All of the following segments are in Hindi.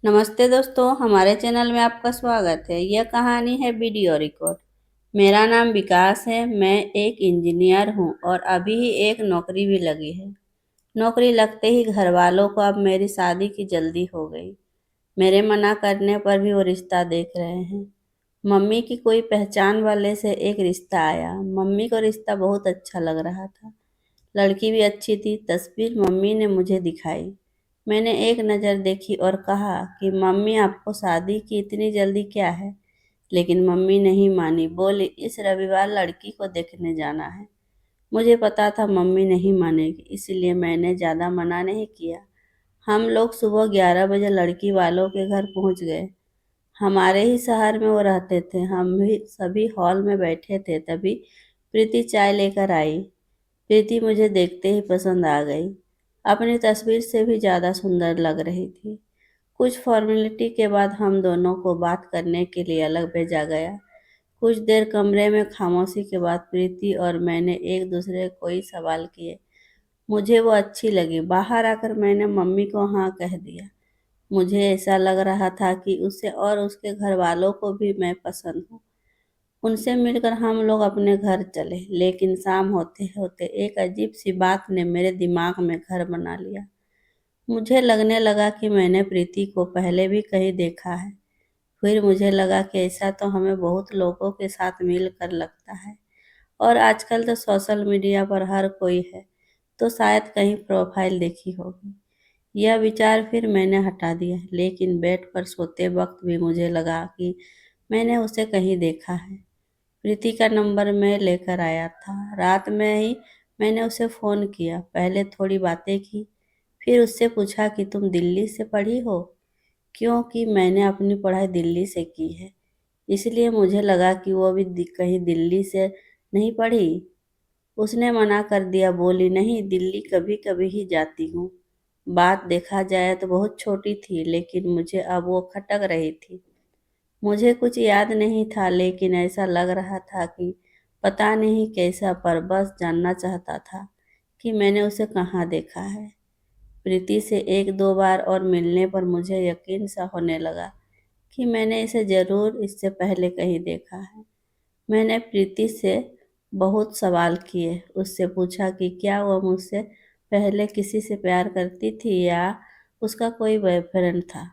नमस्ते दोस्तों, हमारे चैनल में आपका स्वागत है। यह कहानी है वीडियो रिकॉर्ड। मेरा नाम विकास है। मैं एक इंजीनियर हूँ और अभी ही एक नौकरी भी लगी है। नौकरी लगते ही घर वालों को अब मेरी शादी की जल्दी हो गई। मेरे मना करने पर भी वो रिश्ता देख रहे हैं। मम्मी की कोई पहचान वाले से एक रिश्ता आया। मम्मी को रिश्ता बहुत अच्छा लग रहा था। लड़की भी अच्छी थी। तस्वीर मम्मी ने मुझे दिखाई। मैंने एक नज़र देखी और कहा कि मम्मी, आपको शादी की इतनी जल्दी क्या है? लेकिन मम्मी नहीं मानी। बोली, इस रविवार लड़की को देखने जाना है। मुझे पता था मम्मी नहीं मानेगी, इसलिए मैंने ज़्यादा मना नहीं किया। हम लोग सुबह 11 बजे लड़की वालों के घर पहुंच गए। हमारे ही शहर में वो रहते थे। हम भी सभी हॉल में बैठे थे, तभी प्रीति चाय लेकर आई। प्रीति मुझे देखते ही पसंद आ गई। अपनी तस्वीर से भी ज़्यादा सुंदर लग रही थी। कुछ फॉर्मेलिटी के बाद हम दोनों को बात करने के लिए अलग भेजा गया। कुछ देर कमरे में खामोशी के बाद प्रीति और मैंने एक दूसरे को ही सवाल किए। मुझे वो अच्छी लगी। बाहर आकर मैंने मम्मी को हाँ कह दिया। मुझे ऐसा लग रहा था कि उसे और उसके घर वालों को भी मैं पसंद हूँ। उनसे मिलकर हम लोग अपने घर चले, लेकिन शाम होते होते एक अजीब सी बात ने मेरे दिमाग में घर बना लिया। मुझे लगने लगा कि मैंने प्रीति को पहले भी कहीं देखा है। फिर मुझे लगा कि ऐसा तो हमें बहुत लोगों के साथ मिलकर लगता है, और आजकल तो सोशल मीडिया पर हर कोई है, तो शायद कहीं प्रोफाइल देखी होगी। यह विचार फिर मैंने हटा दिया, लेकिन बेड पर सोते वक्त भी मुझे लगा कि मैंने उसे कहीं देखा है। प्रीति का नंबर मैं लेकर आया था। रात में ही मैंने उसे फ़ोन किया। पहले थोड़ी बातें की, फिर उससे पूछा कि तुम दिल्ली से पढ़ी हो? क्योंकि मैंने अपनी पढ़ाई दिल्ली से की है, इसलिए मुझे लगा कि वो भी कहीं दिल्ली से नहीं पढ़ी। उसने मना कर दिया। बोली, नहीं, दिल्ली कभी कभी ही जाती हूँ। बात देखा जाए तो बहुत छोटी थी, लेकिन मुझे अब वो खटक रही थी। मुझे कुछ याद नहीं था, लेकिन ऐसा लग रहा था कि पता नहीं कैसा, पर बस जानना चाहता था कि मैंने उसे कहाँ देखा है। प्रीति से एक दो बार और मिलने पर मुझे यकीन सा होने लगा कि मैंने इसे जरूर इससे पहले कहीं देखा है। मैंने प्रीति से बहुत सवाल किए। उससे पूछा कि क्या वह मुझसे पहले किसी से प्यार करती थी या उसका कोई बॉयफ्रेंड था।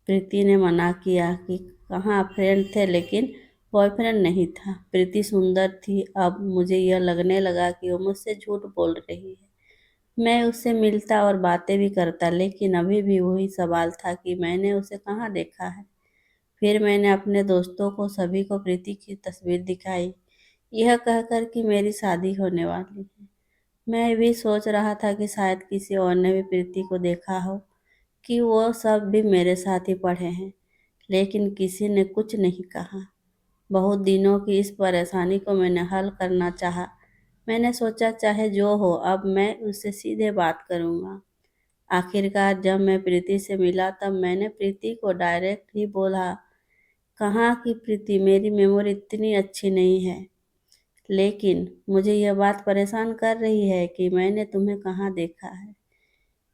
प्रीति ने मना किया कि कहाँ फ्रेंड थे, लेकिन बॉयफ्रेंड नहीं था। प्रीति सुंदर थी। अब मुझे यह लगने लगा कि वो मुझसे झूठ बोल रही है। मैं उससे मिलता और बातें भी करता, लेकिन अभी भी वही सवाल था कि मैंने उसे कहाँ देखा है। फिर मैंने अपने दोस्तों को सभी को प्रीति की तस्वीर दिखाई, यह कहकर कि मेरी शादी होने वाली है। मैं भी सोच रहा था कि शायद किसी और ने भी प्रीति को देखा हो, कि वो सब भी मेरे साथ ही पढ़े हैं, लेकिन किसी ने कुछ नहीं कहा। बहुत दिनों की इस परेशानी को मैंने हल करना चाहा। मैंने सोचा चाहे जो हो, अब मैं उससे सीधे बात करूंगा। आखिरकार जब मैं प्रीति से मिला तब मैंने प्रीति को डायरेक्ट ही बोला, कहाँ की प्रीति, मेरी मेमोरी इतनी अच्छी नहीं है, लेकिन मुझे यह बात परेशान कर रही है कि मैंने तुम्हें कहाँ देखा है,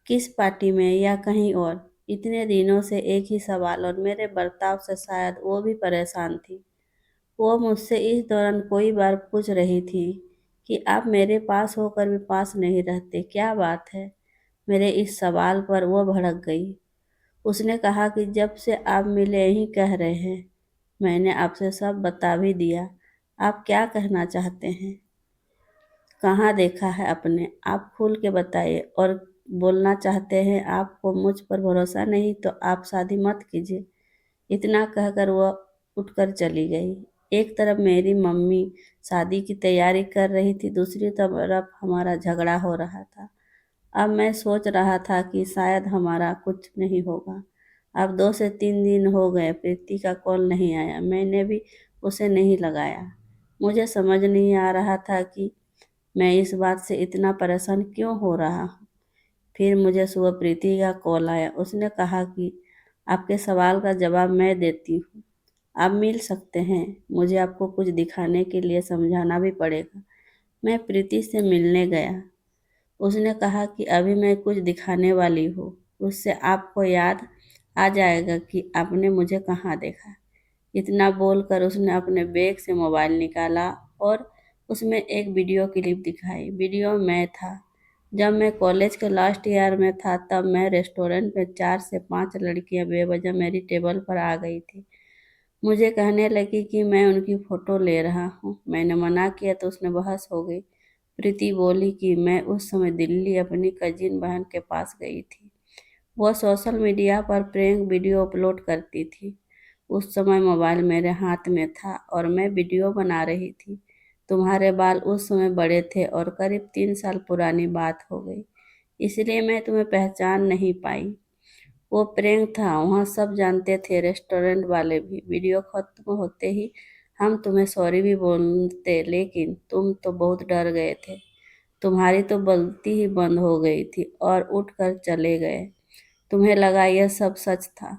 किस पार्टी में या कहीं और। इतने दिनों से एक ही सवाल, और मेरे बर्ताव से शायद वो भी परेशान थी। वो मुझसे इस दौरान कई बार पूछ रही थी कि आप मेरे पास होकर भी पास नहीं रहते, क्या बात है? मेरे इस सवाल पर वो भड़क गई। उसने कहा कि जब से आप मिले यही कह रहे हैं। मैंने आपसे सब बता भी दिया। आप क्या कहना चाहते हैं? कहाँ देखा है आपने? आप खुल के बताइए। और बोलना चाहते हैं आपको मुझ पर भरोसा नहीं तो आप शादी मत कीजिए। इतना कहकर वह उठकर चली गई। एक तरफ मेरी मम्मी शादी की तैयारी कर रही थी, दूसरी तरफ हमारा झगड़ा हो रहा था। अब मैं सोच रहा था कि शायद हमारा कुछ नहीं होगा। अब 2 से 3 दिन हो गए, प्रीति का कॉल नहीं आया। मैंने भी उसे नहीं लगाया। मुझे समझ नहीं आ रहा था कि मैं इस बात से इतना परेशान क्यों हो रहा हूँ। फिर मुझे सुबह प्रीति का कॉल आया। उसने कहा कि आपके सवाल का जवाब मैं देती हूँ, आप मिल सकते हैं। मुझे आपको कुछ दिखाने के लिए समझाना भी पड़ेगा। मैं प्रीति से मिलने गया। उसने कहा कि अभी मैं कुछ दिखाने वाली हूँ। उससे आपको याद आ जाएगा कि आपने मुझे कहाँ देखा। इतना बोलकर उसने अपने बैग से मोबाइल निकाला और उसमें एक वीडियो क्लिप दिखाई। वीडियो में था जब मैं कॉलेज के लास्ट ईयर में था, तब मैं रेस्टोरेंट में 4 से 5 लड़कियां बेवजह मेरी टेबल पर आ गई थी। मुझे कहने लगी कि मैं उनकी फोटो ले रहा हूँ। मैंने मना किया तो उसने बहस हो गई। प्रीति बोली कि मैं उस समय दिल्ली अपनी कजिन बहन के पास गई थी। वह सोशल मीडिया पर प्रैंक वीडियो अपलोड करती थी। उस समय मोबाइल मेरे हाथ में था और मैं वीडियो बना रही थी। तुम्हारे बाल उस समय बड़े थे और करीब 3 साल पुरानी बात हो गई, इसलिए मैं तुम्हें पहचान नहीं पाई। वो प्रैंक था, वहाँ सब जानते थे, रेस्टोरेंट वाले भी। वीडियो खत्म होते ही हम तुम्हें सॉरी भी बोलते, लेकिन तुम तो बहुत डर गए थे। तुम्हारी तो गलती ही बंद हो गई थी और उठकर चले गए। तुम्हें लगा यह सब सच था।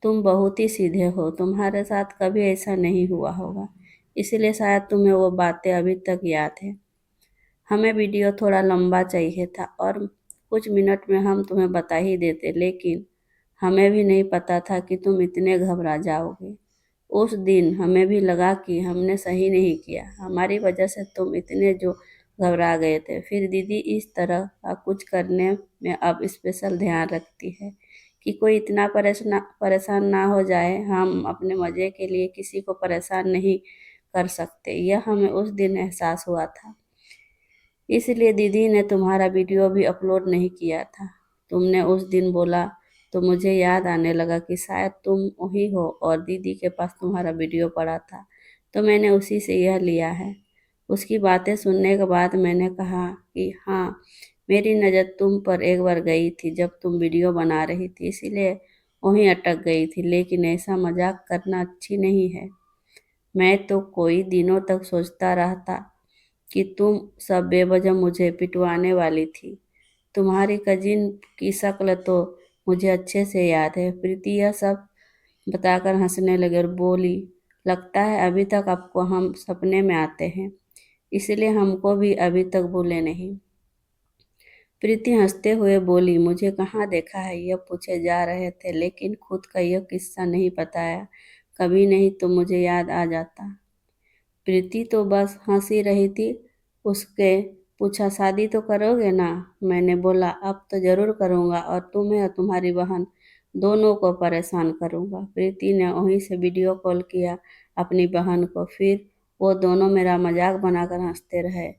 तुम बहुत ही सीधे हो, तुम्हारे साथ कभी ऐसा नहीं हुआ होगा, इसलिए शायद तुम्हें वो बातें अभी तक याद है। हमें वीडियो थोड़ा लंबा चाहिए था और कुछ मिनट में हम तुम्हें बता ही देते, लेकिन हमें भी नहीं पता था कि तुम इतने घबरा जाओगे। उस दिन हमें भी लगा कि हमने सही नहीं किया, हमारी वजह से तुम इतने जो घबरा गए थे। फिर दीदी इस तरह का कुछ करने में अब स्पेशल ध्यान रखती है कि कोई इतना परेशान परेशान ना हो जाए। हम अपने मज़े के लिए किसी को परेशान नहीं कर सकते, यह हमें उस दिन एहसास हुआ था। इसलिए दीदी ने तुम्हारा वीडियो भी अपलोड नहीं किया था। तुमने उस दिन बोला तो मुझे याद आने लगा कि शायद तुम वही हो और दीदी के पास तुम्हारा वीडियो पड़ा था, तो मैंने उसी से यह लिया है। उसकी बातें सुनने के बाद मैंने कहा कि हाँ, मेरी नज़र तुम पर एक बार गई थी जब तुम वीडियो बना रही थी, इसीलिए वहीं अटक गई थी। लेकिन ऐसा मजाक करना अच्छी नहीं है। मैं तो कई दिनों तक सोचता रहता कि तुम सब बेवजह मुझे पिटवाने वाली थी। तुम्हारी कजिन की शक्ल तो मुझे अच्छे से याद है। प्रीति यह सब बताकर हंसने लगे और बोली, लगता है अभी तक आपको हम सपने में आते हैं, इसलिए हमको भी अभी तक भूले नहीं। प्रीति हंसते हुए बोली, मुझे कहाँ देखा है यह पूछे जा रहे थे, लेकिन खुद का यह किस्सा नहीं बताया। कभी नहीं तो मुझे याद आ जाता। प्रीति तो बस हंसी रही थी। उसके पूछा, शादी तो करोगे ना? मैंने बोला, अब तो जरूर करूँगा और तुम्हें और तुम्हारी बहन दोनों को परेशान करूँगा। प्रीति ने वहीं से वीडियो कॉल किया अपनी बहन को। फिर वो दोनों मेरा मजाक बनाकर हंसते रहे।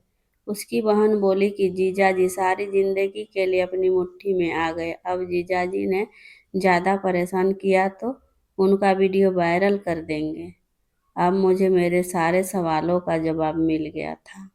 उसकी बहन बोली कि जीजाजी सारी जिंदगी के लिए अपनी मुट्ठी में आ गए। अब जीजाजी ने ज़्यादा परेशान किया तो उनका वीडियो वायरल कर देंगे। अब मुझे मेरे सारे सवालों का जवाब मिल गया था।